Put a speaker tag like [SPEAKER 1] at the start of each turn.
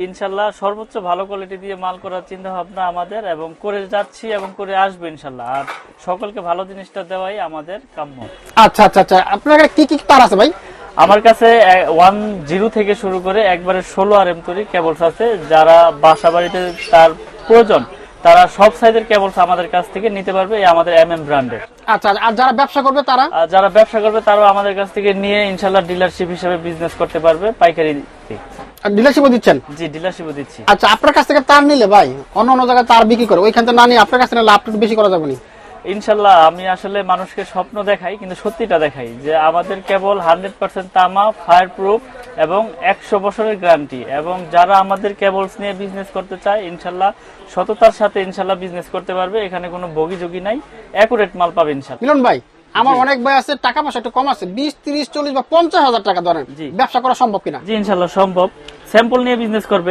[SPEAKER 1] ইনশাল্লাহ সর্বোচ্চ ভালো কোয়ালিটি দিয়ে মাল করার চিন্তা ভাবনা আমাদের, এবং করে যাচ্ছি এবং করে আসবো ইনশাল্লাহ। আর সকলকে ভালো জিনিসটা দেওয়াই আমাদের কাম্য।
[SPEAKER 2] আচ্ছা আচ্ছা আচ্ছা, আপনার কি কি তার আছে ভাই?
[SPEAKER 1] আমার কাছে 10 থেকে শুরু করে একবারে 16 RM তৈরি কেবলস আছে। যারা বাসা বাড়িতে তার প্রয়োজন তারা সব সাইজের কেবলস আমাদের কাছ থেকে নিতে পারবে, এই আমাদের MM ব্র্যান্ডের।
[SPEAKER 2] আচ্ছা, আর যারা ব্যবসা করবে তারা?
[SPEAKER 1] যারা ব্যবসা করবে তারাও আমাদের কাছ থেকে নিয়ে ইনশাল্লাহ ডিলারশিপ হিসেবে বিজনেস করতে পারবে, পাইকারি।
[SPEAKER 2] ডিলারশিপও দিচ্ছেন?
[SPEAKER 1] জি, ডিলারশিপও দিচ্ছি।
[SPEAKER 2] আচ্ছা, আপনার কাছ থেকে তার নিলে ভাই অন্য অন্য জায়গায় তার বিক্রি করে, ওইখান থেকে না নিয়ে আপনার কাছে লাভ বেশি করা যাবে না?
[SPEAKER 1] ইনশাল্লাহ আমি আসলে মানুষকে স্বপ্ন দেখাই, কিন্তু সত্যিটা দেখাই যে আমাদের কেবল 100% তামা, ফায়ার প্রুফ এবং 100 বছরের গ্যারান্টি। এবং যারা আমাদের কেবলস নিয়ে বিজনেস করতে চায় ইনশাল্লাহ সততার সাথে ইনশাল্লাহ বিজনেস করতে পারবে। এখানে কোনো বগিযোগী নাই, অ্যাকুরেট মাল পাবে ইনশাল্লাহ।
[SPEAKER 2] মিলন ভাই, আমার অনেক ভাই আছে টাকা পয়সা একটু কম আছে, 20, 30, 40 বা 50 হাজার টাকা ধরেন, ব্যবসা করা সম্ভব কিনা?
[SPEAKER 1] জি ইনশাল্লাহ সম্ভব। স্যাম্পল নিয়ে বিজনেস করবে।